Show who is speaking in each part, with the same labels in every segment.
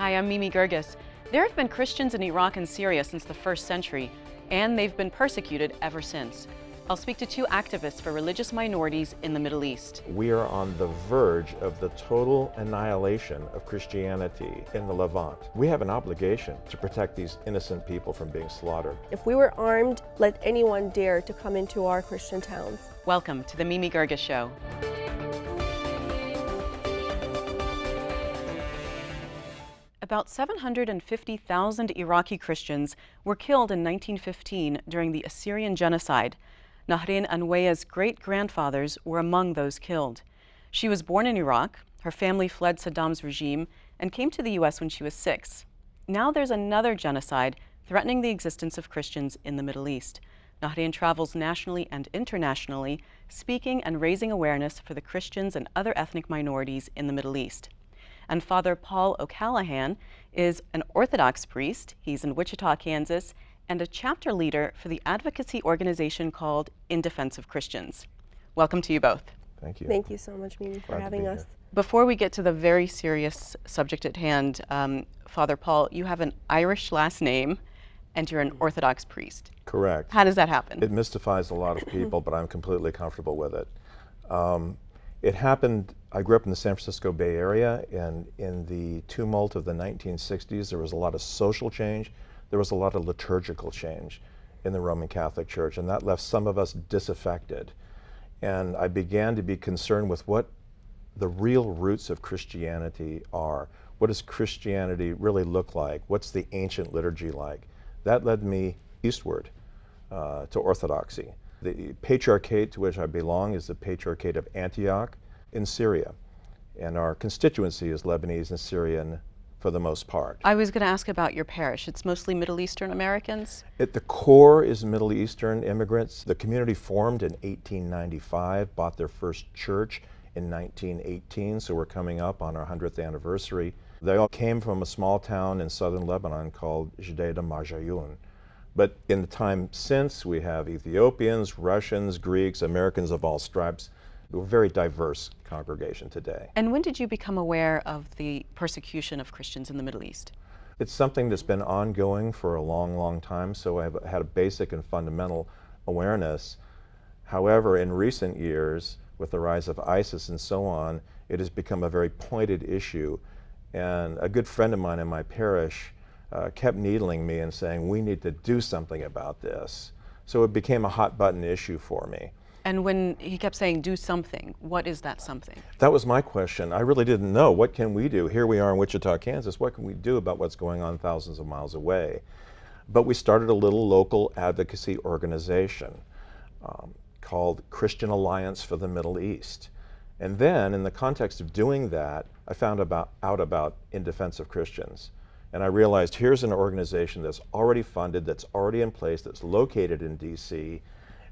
Speaker 1: Hi, I'm Mimi Geerges. There have been Christians in Iraq and Syria since the 1st century, and they've been persecuted ever since. I'll speak to two activists for religious minorities in the Middle East.
Speaker 2: We are on the verge of the total annihilation of Christianity in the Levant. We have an obligation to protect these innocent people from being slaughtered.
Speaker 3: If we were armed, let anyone dare to come into our Christian towns.
Speaker 1: Welcome to the Mimi Geerges Show. About 750,000 Iraqi Christians were killed in 1915 during the Assyrian Genocide. Nahren Anweya's great-grandfathers were among those killed. She was born in Iraq, her family fled Saddam's regime, and came to the U.S. when she was 6. Now there's another genocide threatening the existence of Christians in the Middle East. Nahren travels nationally and internationally, speaking and raising awareness for the Christians and other ethnic minorities in the Middle East. And Father Paul O'Callaghan is an Orthodox priest. He's in Wichita, Kansas, and a chapter leader for the advocacy organization called In Defense of Christians. Welcome to you both.
Speaker 2: Thank you.
Speaker 3: Thank you so much, Mimi, for having us.
Speaker 1: Before we get to the very serious subject at hand, Father Paul, you have an Irish last name and you're an Orthodox priest.
Speaker 2: Correct.
Speaker 1: How does that happen?
Speaker 2: It mystifies a lot of people, but I'm completely comfortable with it. It happened, I grew up in the San Francisco Bay Area, and in the tumult of the 1960s, there was a lot of social change. There was a lot of liturgical change in the Roman Catholic Church, and that left some of us disaffected. And I began to be concerned with what the real roots of Christianity are. What does Christianity really look like? What's the ancient liturgy like? That led me eastward to Orthodoxy. The patriarchate to which I belong is the Patriarchate of Antioch in Syria. And our constituency is Lebanese and Syrian for the most part.
Speaker 1: I was going to ask about your parish. It's mostly Middle Eastern Americans?
Speaker 2: At the core is Middle Eastern immigrants. The community formed in 1895, bought their first church in 1918, so we're coming up on our 100th anniversary. They all came from a small town in southern Lebanon called Jdeida Marjayun. But in the time since, we have Ethiopians, Russians, Greeks, Americans of all stripes. We're a very diverse congregation today.
Speaker 1: And when did you become aware of the persecution of Christians in the Middle East?
Speaker 2: It's something that's been ongoing for a long, long time, so I've had a basic and fundamental awareness. However, in recent years, with the rise of ISIS and so on, it has become a very pointed issue. And a good friend of mine in my parish kept needling me and saying, we need to do something about this. So it became a hot button issue for me.
Speaker 1: And when he kept saying, do something, what is that something?
Speaker 2: That was my question. I really didn't know. What can we do? Here we are in Wichita, Kansas. What can we do about what's going on thousands of miles away? But we started a little local advocacy organization called Christian Alliance for the Middle East. And then in the context of doing that, I found out about In Defense of Christians. And I realized here's an organization that's already funded, that's already in place, that's located in DC,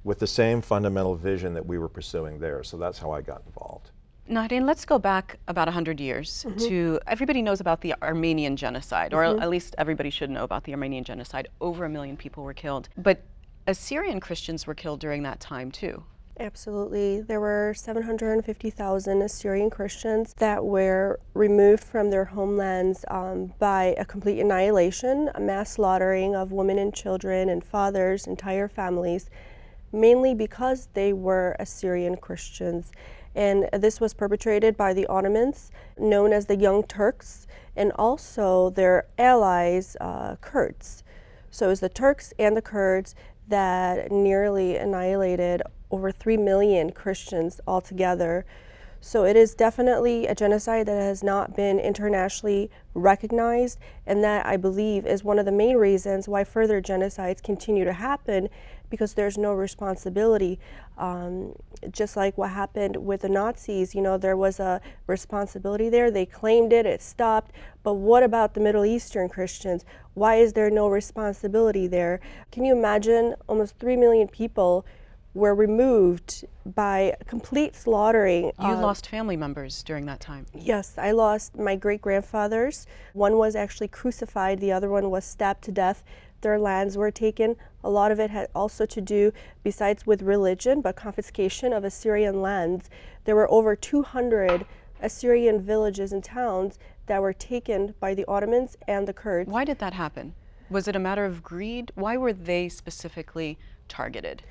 Speaker 2: with the same fundamental vision that we were pursuing there. So that's how I got involved.
Speaker 1: Nahren, let's go back about 100 years to, everybody knows about the Armenian Genocide, or at least everybody should know about the Armenian Genocide. Over 1 million people were killed. But Assyrian Christians were killed during that time too.
Speaker 3: Absolutely. There were 750,000 Assyrian Christians that were removed from their homelands by a complete annihilation, a mass slaughtering of women and children and fathers, entire families, mainly because they were Assyrian Christians. And this was perpetrated by the Ottomans, known as the Young Turks, and also their allies, Kurds. So it was the Turks and the Kurds that nearly annihilated over 3 million Christians altogether. So it is definitely a genocide that has not been internationally recognized, and that, I believe, is one of the main reasons why further genocides continue to happen, because there's no responsibility. Just like what happened with the Nazis, you know, there was a responsibility there. They claimed it, it stopped. But what about the Middle Eastern Christians? Why is there no responsibility there? Can you imagine almost 3 million people were removed by complete slaughtering?
Speaker 1: You lost family members during that time.
Speaker 3: Yes, I lost my great-grandfathers. One was actually crucified, the other one was stabbed to death. Their lands were taken. A lot of it had also to do, besides with religion, but confiscation of Assyrian lands. There were over 200 Assyrian villages and towns that were taken by the Ottomans and the Kurds.
Speaker 1: Why did that happen? Was it a matter of greed? Why were they specifically targeted?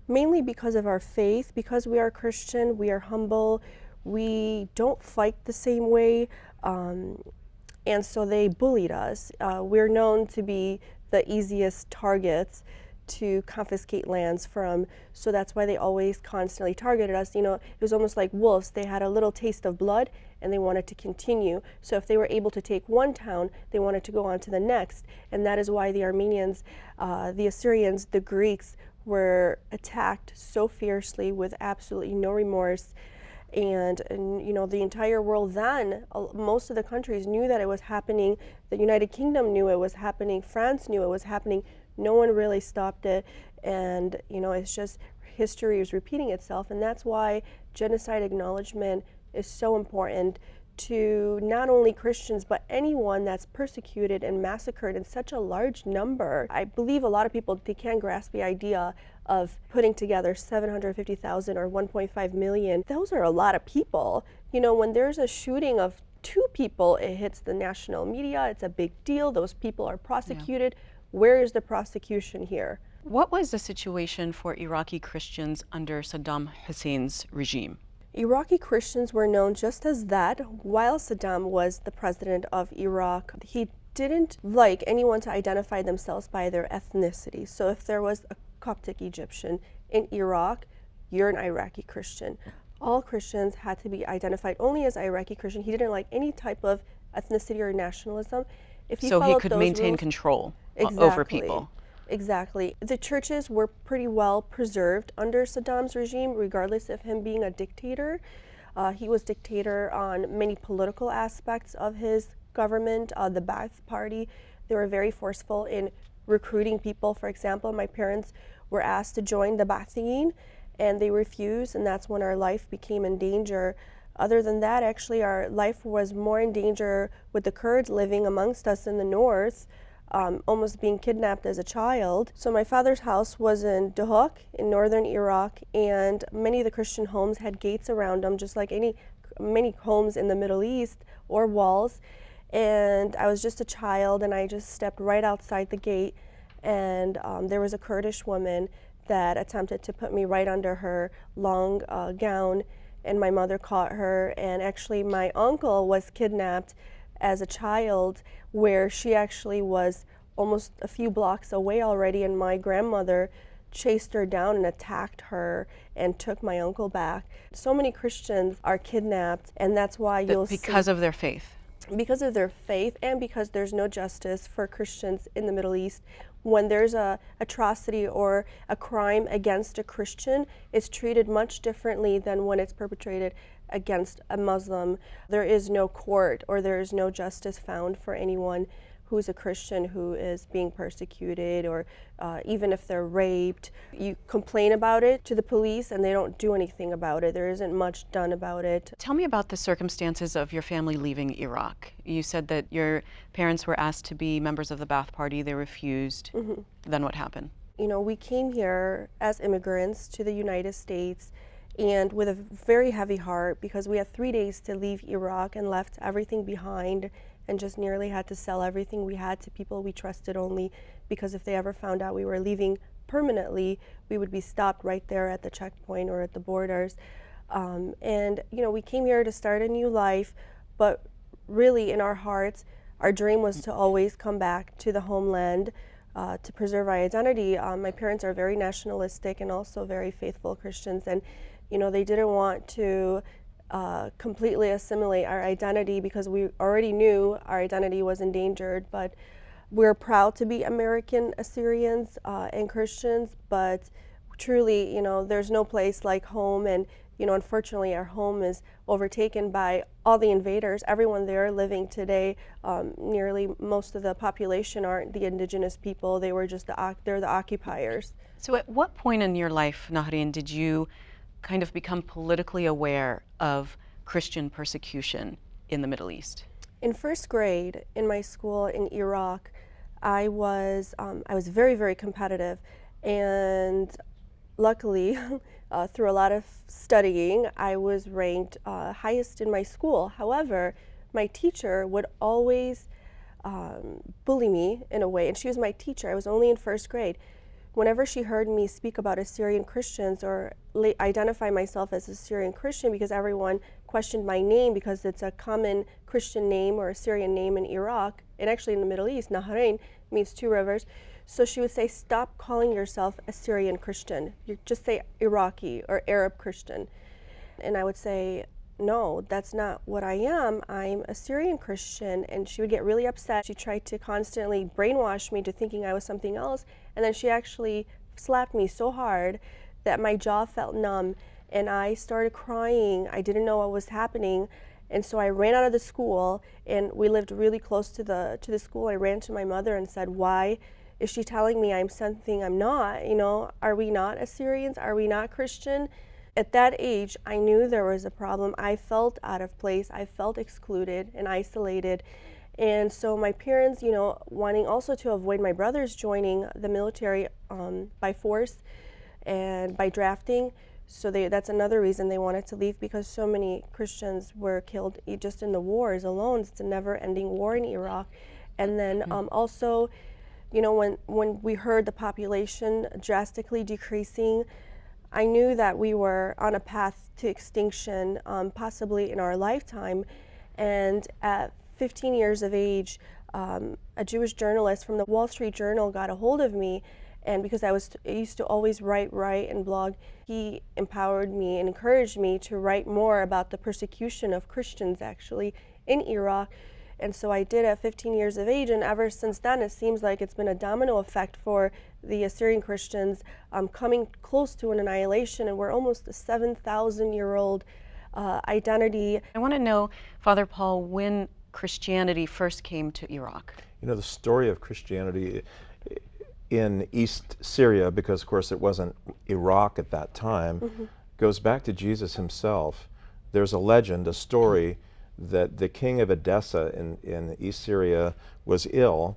Speaker 3: Mainly because of our faith, because we are Christian, we are humble, we don't fight the same way, and so they bullied us. We're known to be the easiest targets to confiscate lands from, so that's why they always constantly targeted us. You know, it was almost like wolves. They had a little taste of blood and they wanted to continue. So if they were able to take one town, they wanted to go on to the next. And that is why the Armenians, the Assyrians, the Greeks were attacked so fiercely with absolutely no remorse. And you know, the entire world then, most of the countries knew that it was happening. The United Kingdom knew it was happening. France knew it was happening. No one really stopped it. And you know, it's just history is repeating itself. And that's why genocide acknowledgement is so important to not only Christians, but anyone that's persecuted and massacred in such a large number. I believe a lot of people, they can't grasp the idea of putting together 750,000 or 1.5 million. Those are a lot of people. You know, when there's a shooting of 2 people, it hits the national media, it's a big deal, those people are prosecuted. Yeah. Where is the prosecution here?
Speaker 1: What was the situation for Iraqi Christians under Saddam Hussein's regime?
Speaker 3: Iraqi Christians were known just as that while Saddam was the president of Iraq. He didn't like anyone to identify themselves by their ethnicity. So if there was a Coptic Egyptian in Iraq, you're an Iraqi Christian. All Christians had to be identified only as Iraqi Christian. He didn't like any type of ethnicity or nationalism.
Speaker 1: If so he could maintain control over people.
Speaker 3: Exactly. The churches were pretty well preserved under Saddam's regime, regardless of him being a dictator. He was dictator on many political aspects of his government. The Ba'ath Party, they were very forceful in recruiting people. For example, my parents were asked to join the Ba'athiyin, and they refused, and that's when our life became in danger. Other than that, actually, our life was more in danger with the Kurds living amongst us in the north. Almost being kidnapped as a child. So my father's house was in Duhok in northern Iraq, and many of the Christian homes had gates around them, just like many homes in the Middle East, or walls. And I was just a child, and I just stepped right outside the gate, and there was a Kurdish woman that attempted to put me right under her long gown, and my mother caught her. And actually my uncle was kidnapped as a child, where she actually was almost a few blocks away already, and my grandmother chased her down and attacked her and took my uncle back. So many Christians are kidnapped, and that's why you'll see,
Speaker 1: because of their faith.
Speaker 3: Because of their faith, and because there's no justice for Christians in the Middle East. When there's a atrocity or a crime against a Christian, it's treated much differently than when it's perpetrated against a Muslim. There is no court, or there is no justice found for anyone who's a Christian who is being persecuted, or even if they're raped. You complain about it to the police and they don't do anything about it. There isn't much done about it.
Speaker 1: Tell me about the circumstances of your family leaving Iraq. You said that your parents were asked to be members of the Ba'ath Party. They refused. Mm-hmm. Then what happened?
Speaker 3: You know, we came here as immigrants to the United States, and with a very heavy heart, because we had 3 days to leave Iraq and left everything behind, and just nearly had to sell everything we had to people we trusted only, because if they ever found out we were leaving permanently, we would be stopped right there at the checkpoint or at the borders. And you know, we came here to start a new life, but really in our hearts, our dream was to always come back to the homeland, to preserve our identity. My parents are very nationalistic and also very faithful Christians, and you know, they didn't want to completely assimilate our identity, because we already knew our identity was endangered. But we're proud to be American Assyrians and Christians, but truly, you know, there's no place like home. And you know, unfortunately, our home is overtaken by all the invaders. Everyone there living today, nearly most of the population aren't the indigenous people. They were just they're the occupiers.
Speaker 1: So at what point in your life, Nahren, did you kind of become politically aware of Christian persecution in the Middle East?
Speaker 3: In first grade in my school in Iraq, I was very, very competitive, and luckily through a lot of studying, I was ranked highest in my school. However, my teacher would always bully me in a way, and she was my teacher. I was only in first grade. Whenever she heard me speak about Assyrian Christians or identify myself as a Assyrian Christian, because everyone questioned my name because it's a common Christian name or Assyrian name in Iraq, and actually in the Middle East, Nahren means two rivers. So she would say, stop calling yourself Assyrian Christian. You just say Iraqi or Arab Christian. And I would say, no, that's not what I am. I'm a Syrian Christian. And she would get really upset. She tried to constantly brainwash me to thinking I was something else. And then she actually slapped me so hard that my jaw felt numb. And I started crying. I didn't know what was happening. And so I ran out of the school, and we lived really close to the school. I ran to my mother and said, why is she telling me I'm something I'm not? You know, are we not Assyrians? Are we not Christian? At that age, I knew there was a problem. I felt out of place. I felt excluded and isolated. And so my parents, you know, wanting also to avoid my brothers joining the military by force and by drafting, so that's another reason they wanted to leave, because so many Christians were killed just in the wars alone. It's a never-ending war in Iraq. And then also, you know, when we heard the population drastically decreasing, I knew that we were on a path to extinction, possibly in our lifetime. And at 15 years of age, a Jewish journalist from the Wall Street Journal got a hold of me, and because I used to always write and blog, he empowered me and encouraged me to write more about the persecution of Christians actually in Iraq. And so I did at 15 years of age, and ever since then it seems like it's been a domino effect for the Assyrian Christians, coming close to an annihilation, and we're almost a 7,000-year-old identity.
Speaker 1: I want to know, Father Paul, when Christianity first came to Iraq.
Speaker 2: You know, the story of Christianity in East Syria, because of course it wasn't Iraq at that time, goes back to Jesus himself. There's a legend, a story, that the king of Edessa in East Syria was ill,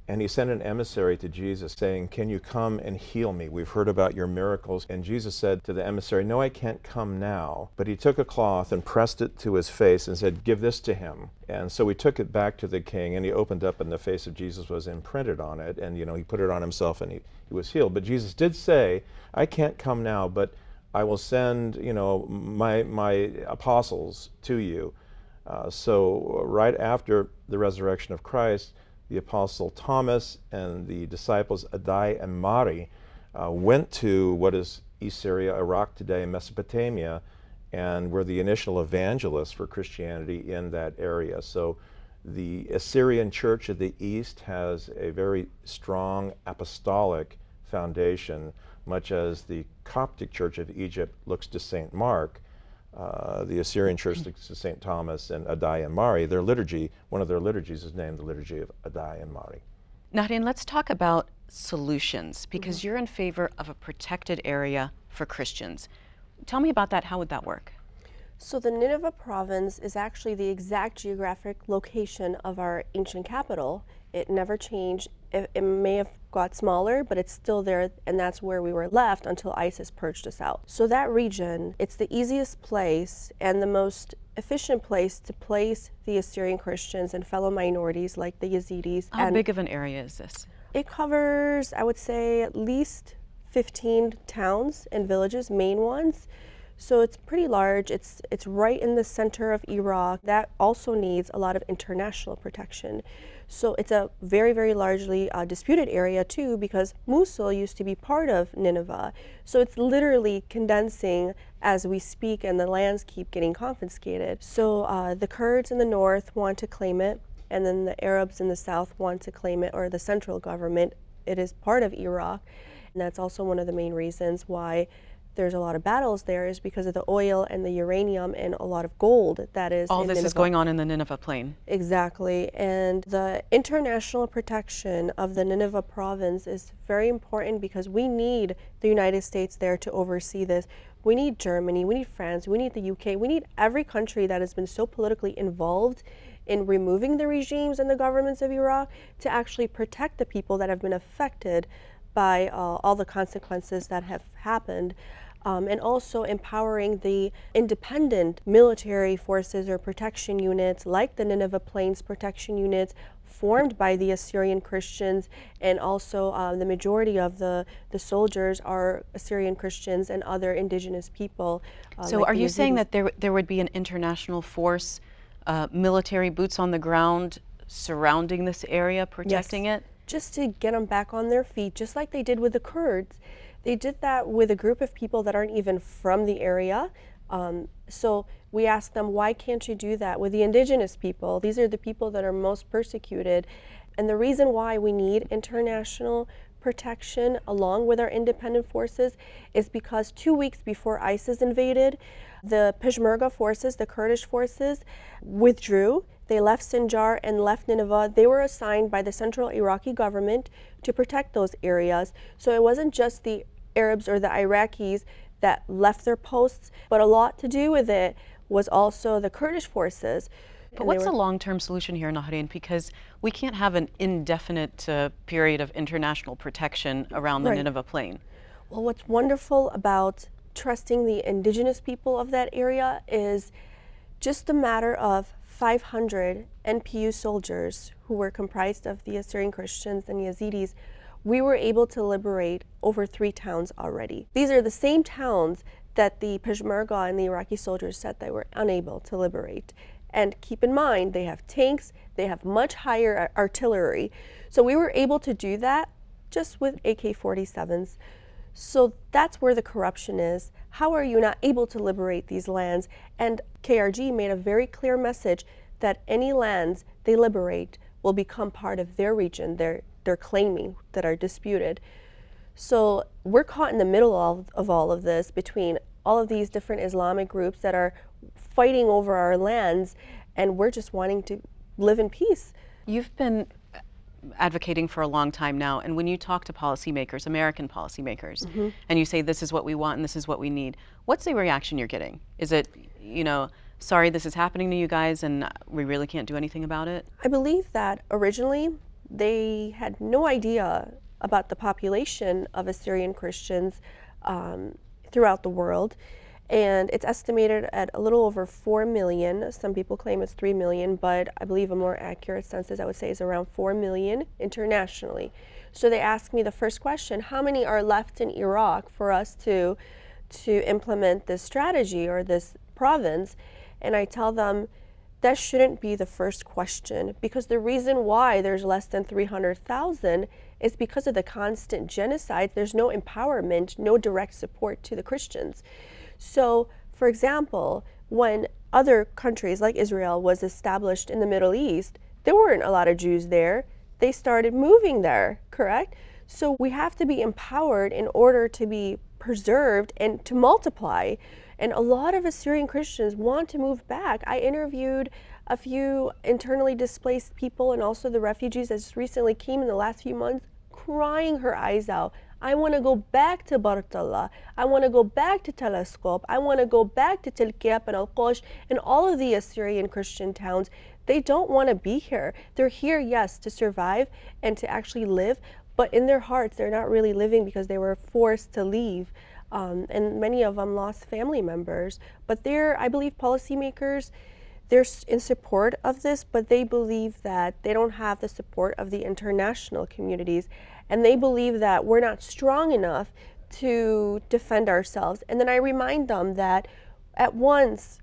Speaker 2: and he sent an emissary to Jesus saying, can you come and heal me? We've heard about your miracles. And Jesus said to the emissary, no, I can't come now. But he took a cloth and pressed it to his face and said, give this to him. And so he took it back to the king, and he opened up, and the face of Jesus was imprinted on it. And, you know, he put it on himself, and he was healed. But Jesus did say, I can't come now, but I will send, you know, my apostles to you. So right after the resurrection of Christ, the apostle Thomas and the disciples Adai and Mari went to what is East Syria, Iraq today, Mesopotamia, and were the initial evangelists for Christianity in that area. So the Assyrian Church of the East has a very strong apostolic foundation, much as the Coptic Church of Egypt looks to St. Mark. The Assyrian Church looks to St. Thomas and Adai and Mari. Their liturgy, one of their liturgies is named the Liturgy of Adai and Mari.
Speaker 1: Nahren, let's talk about solutions, because you're in favor of a protected area for Christians. Tell me about that. How would that work?
Speaker 3: So the Nineveh province is actually the exact geographic location of our ancient capital. It never changed. It may have got smaller, but it's still there, and that's where we were left until ISIS purged us out. So that region, it's the easiest place and the most efficient place to place the Assyrian Christians and fellow minorities like the Yazidis.
Speaker 1: How big of an area is this?
Speaker 3: It covers, I would say, at least 15 towns and villages, main ones. So it's pretty large. It's right in the center of Iraq. That also needs a lot of international protection. So it's a very, very largely disputed area too, because Mosul used to be part of Nineveh. So it's literally condensing as we speak, and the lands keep getting confiscated. So the Kurds in the north want to claim it, and then the Arabs in the south want to claim it, or the central government. It is part of Iraq, and that's also one of the main reasons why there's a lot of battles there, is because of the oil and the uranium and a lot of gold that is
Speaker 1: all
Speaker 3: in
Speaker 1: this
Speaker 3: Nineveh.
Speaker 1: is going on in the Nineveh plain.
Speaker 3: Exactly, and the international protection of the Nineveh province is very important, because we need the United States there to oversee this. We need Germany, we need France, we need the UK, we need every country that has been so politically involved in removing the regimes and the governments of Iraq to actually protect the people that have been affected by all the consequences that have happened. and also empowering the independent military forces or protection units like the Nineveh Plains protection units formed by the Assyrian Christians, and also the majority of the soldiers are Assyrian Christians and other indigenous people.
Speaker 1: So
Speaker 3: like
Speaker 1: are
Speaker 3: the
Speaker 1: you saying
Speaker 3: Yazidis.
Speaker 1: that there would be an international force, military boots on the ground surrounding this area, protecting it?
Speaker 3: Just to get them back on their feet, just like they did with the Kurds. They did that with a group of people that aren't even from the area. So we asked them, why can't you do that with the indigenous people? These are the people that are most persecuted. And the reason why we need international protection along with our independent forces is because 2 weeks before ISIS invaded, the Peshmerga forces, the Kurdish forces, withdrew. They left Sinjar and left Nineveh. They were assigned by the central Iraqi government to protect those areas. So it wasn't just the Arabs or the Iraqis that left their posts, but a lot to do with it was also the Kurdish forces.
Speaker 1: But what's the long-term solution here, Nahren? Because we can't have an indefinite period of international protection around the
Speaker 3: Right.
Speaker 1: Nineveh Plain.
Speaker 3: Well, what's wonderful about trusting the indigenous people of that area is just a matter of 500 NPU soldiers who were comprised of the Assyrian Christians and Yazidis. We were able to liberate over 3 towns already. These are the same towns that the Peshmerga and the Iraqi soldiers said they were unable to liberate. And keep in mind, they have tanks, they have much higher artillery. So we were able to do that just with AK-47s. So that's where the corruption is. How are you not able to liberate these lands? And KRG made a very clear message that any lands they liberate will become part of their region, they're claiming, that are disputed. So we're caught in the middle of all of this, between all of these different Islamic groups that are fighting over our lands, and we're just wanting to live in peace.
Speaker 1: You've been advocating for a long time now, and when you talk to policymakers, American policymakers, and you say this is what we want and this is what we need, what's the reaction you're getting? Is it, you know, sorry this is happening to you guys and we really can't do anything about it?
Speaker 3: I believe that originally they had no idea about the population of Assyrian Christians throughout the world. And it's estimated at a little over 4 million. Some people claim it's 3 million, but I believe a more accurate census, I would say, is around 4 million internationally. So they asked me the first question, how many are left in Iraq for us to implement this strategy or this province? And I tell them that shouldn't be the first question, because the reason why there's less than 300,000 is because of the constant genocide. There's no empowerment, no direct support to the Christians. So, for example, when other countries like Israel was established in the Middle East, there weren't a lot of Jews there. They started moving there, correct? So we have to be empowered in order to be preserved and to multiply. And a lot of Assyrian Christians want to move back. I interviewed a few internally displaced people and also the refugees that just recently came in the last few months, crying her eyes out. I want to go back to Bartella. I want to go back to Telescope. I want to go back to Telkiap and Al-Qosh and all of the Assyrian Christian towns. They don't want to be here. They're here, yes, to survive and to actually live, but in their hearts, they're not really living because they were forced to leave. And many of them lost family members. But I believe policymakers, they're in support of this, but they believe that they don't have the support of the international communities. And they believe that we're not strong enough to defend ourselves. And then I remind them that at once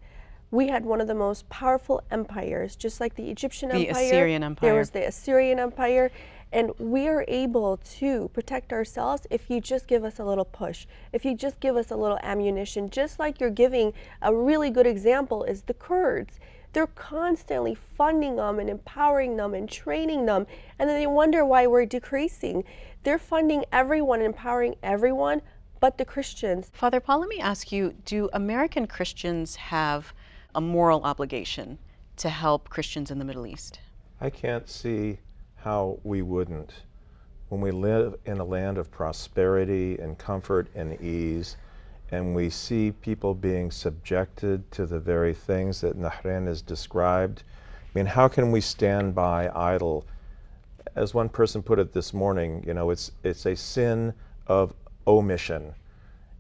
Speaker 3: we had one of the most powerful empires, just like the Egyptian Empire.
Speaker 1: The Assyrian Empire.
Speaker 3: There was the Assyrian Empire. And we are able to protect ourselves if you just give us a little push, if you just give us a little ammunition, just like you're giving. A really good example is the Kurds. They're constantly funding them and empowering them and training them, and then they wonder why we're decreasing. They're funding everyone, empowering everyone, but the Christians.
Speaker 1: Father Paul, let me ask you, do American Christians have a moral obligation to help Christians in the Middle East?
Speaker 2: I can't see how we wouldn't. When we live in a land of prosperity and comfort and ease, and we see people being subjected to the very things that Nahren has described, I mean, how can we stand by idle? As one person put it this morning, you know, it's a sin of omission.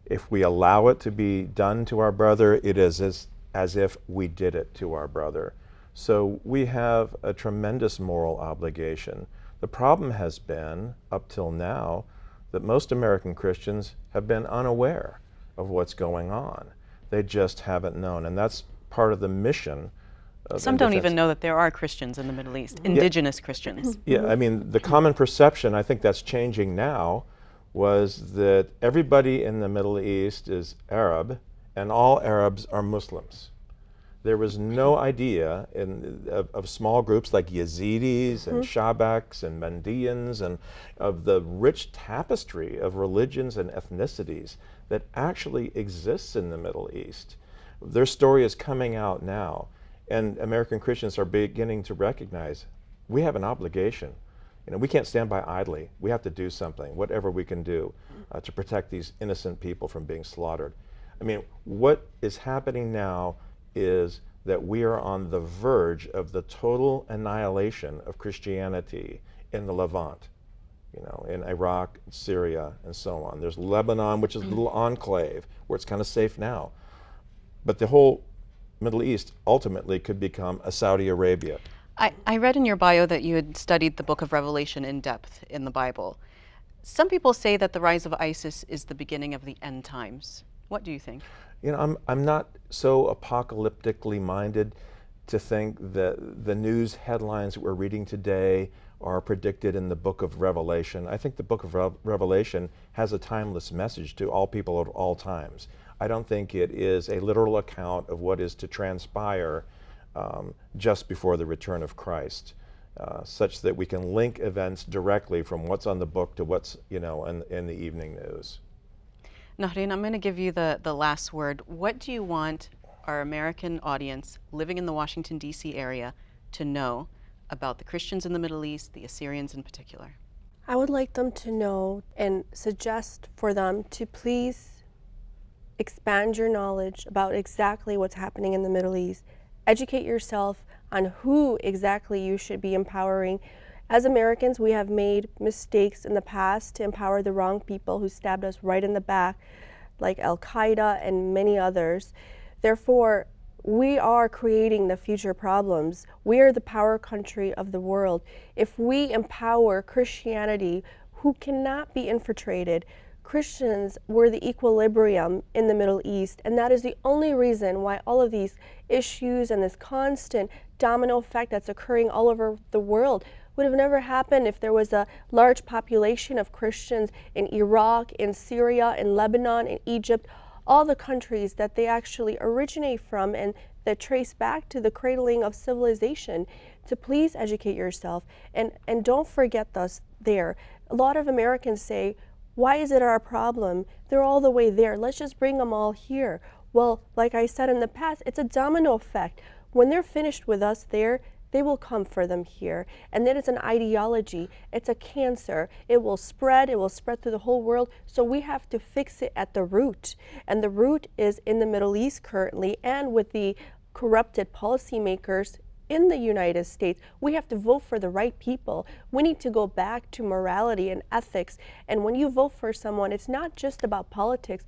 Speaker 2: If we allow it to be done to our brother, it is as if we did it to our brother. So we have a tremendous moral obligation. The problem has been, up till now, that most American Christians have been unaware of what's going on. They just haven't known, and that's part of the mission.
Speaker 1: Some don't even know that there are Christians in the Middle East, indigenous Christians.
Speaker 2: Yeah, I mean, the common perception, I think that's changing now, was that everybody in the Middle East is Arab, and all Arabs are Muslims. There was no idea of small groups like Yazidis and Shabaks and Mandeans, and of the rich tapestry of religions and ethnicities that actually exists in the Middle East. Their story is coming out now, and American Christians are beginning to recognize we have an obligation. You know, we can't stand by idly. We have to do something, whatever we can do, to protect these innocent people from being slaughtered. I mean, what is happening now is that we are on the verge of the total annihilation of Christianity in the Levant, you know, in Iraq, Syria, and so on. There's Lebanon, which is a little enclave where it's kind of safe now. But the whole Middle East ultimately could become a Saudi Arabia.
Speaker 1: I read in your bio that you had studied the book of Revelation in depth in the Bible. Some people say that the rise of ISIS is the beginning of the end times. What do you think?
Speaker 2: You know, I'm not so apocalyptically minded to think that the news headlines that we're reading today are predicted in the book of Revelation. I think the book of Revelation has a timeless message to all people at all times. I don't think it is a literal account of what is to transpire just before the return of Christ, such that we can link events directly from what's on the book to what's, you know, in the evening news.
Speaker 1: Nahren, I'm going to give you the last word. What do you want our American audience living in the Washington, D.C. area to know about the Christians in the Middle East, the Assyrians in particular?
Speaker 3: I would like them to know and suggest for them to please expand your knowledge about exactly what's happening in the Middle East. Educate yourself on who exactly you should be empowering. As Americans, we have made mistakes in the past to empower the wrong people who stabbed us right in the back, like Al-Qaeda and many others. Therefore, we are creating the future problems. We are the power country of the world. If we empower Christianity, who cannot be infiltrated, Christians were the equilibrium in the Middle East, and that is the only reason why all of these issues and this constant domino effect that's occurring all over the world would have never happened if there was a large population of Christians in Iraq, in Syria, in Lebanon, in Egypt, all the countries that they actually originate from and that trace back to the cradling of civilization. To please educate yourself and don't forget us there. A lot of Americans say, why is it our problem? They're all the way there. Let's just bring them all here. Well, like I said in the past, it's a domino effect. When they're finished with us there, they will come for them here. And then it's an ideology. It's a cancer. It will spread through the whole world. So we have to fix it at the root. And the root is in the Middle East currently, and with the corrupted policymakers in the United States. We have to vote for the right people. We need to go back to morality and ethics. And when you vote for someone, it's not just about politics.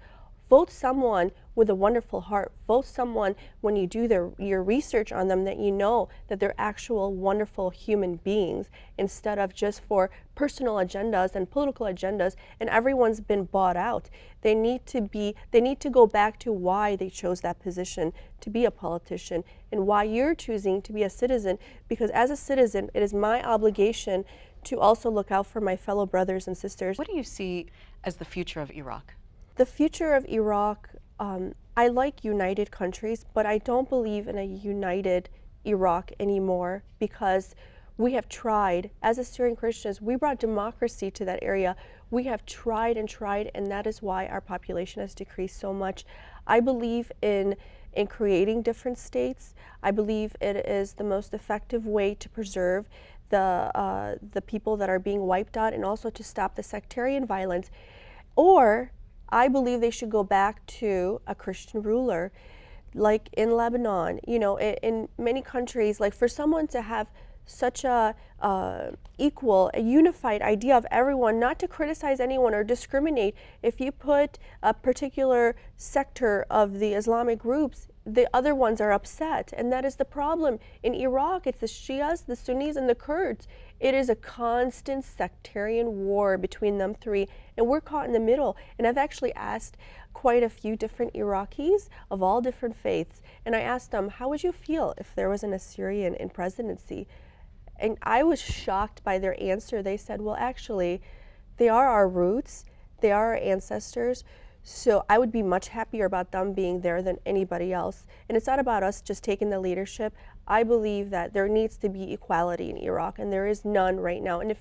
Speaker 3: Vote someone with a wonderful heart. Vote someone when you do your research on them that you know that they're actual wonderful human beings, instead of just for personal agendas and political agendas, and everyone's been bought out. They need to go back to why they chose that position to be a politician and why you're choosing to be a citizen, because as a citizen, it is my obligation to also look out for my fellow brothers and sisters.
Speaker 1: What do you see as the future of Iraq?
Speaker 3: The future of Iraq, I like united countries, but I don't believe in a united Iraq anymore, because we have tried, as Assyrian Christians, we brought democracy to that area. We have tried, and that is why our population has decreased so much. I believe in creating different states. I believe it is the most effective way to preserve the people that are being wiped out, and also to stop the sectarian violence. Or I believe they should go back to a Christian ruler, like in Lebanon. You know, in many countries, like for someone to have such a equal, a unified idea of everyone, not to criticize anyone or discriminate. If you put a particular sector of the Islamic groups, the other ones are upset, and that is the problem. In Iraq, it's the Shias, the Sunnis, and the Kurds. It is a constant sectarian war between them three, and we're caught in the middle. And I've actually asked quite a few different Iraqis of all different faiths, and I asked them, how would you feel if there was an Assyrian in presidency? And I was shocked by their answer. They said, well, actually, they are our roots, they are our ancestors, so I would be much happier about them being there than anybody else. And it's not about us just taking the leadership. I believe that there needs to be equality in Iraq, and there is none right now. And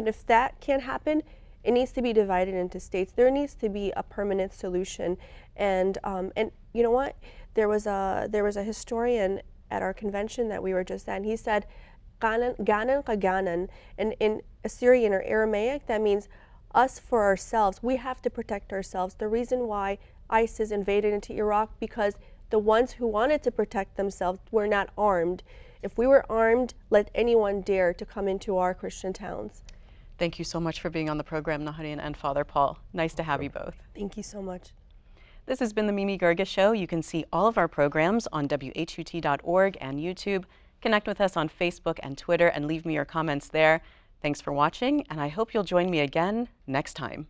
Speaker 3: if that can't happen, it needs to be divided into states. There needs to be a permanent solution. And you know what? There was a historian at our convention that we were just at, and he said, Ganan ka ganan, and in Assyrian or Aramaic, that means us for ourselves. We have to protect ourselves. The reason why ISIS invaded into Iraq, because the ones who wanted to protect themselves were not armed. If we were armed, let anyone dare to come into our Christian towns.
Speaker 1: Thank you so much for being on the program, Nahren and Father Paul. Nice to have you both.
Speaker 3: Thank you so much.
Speaker 1: This has been the Mimi Geerges Show. You can see all of our programs on WHUT.org and YouTube. Connect with us on Facebook and Twitter and leave me your comments there. Thanks for watching, and I hope you'll join me again next time.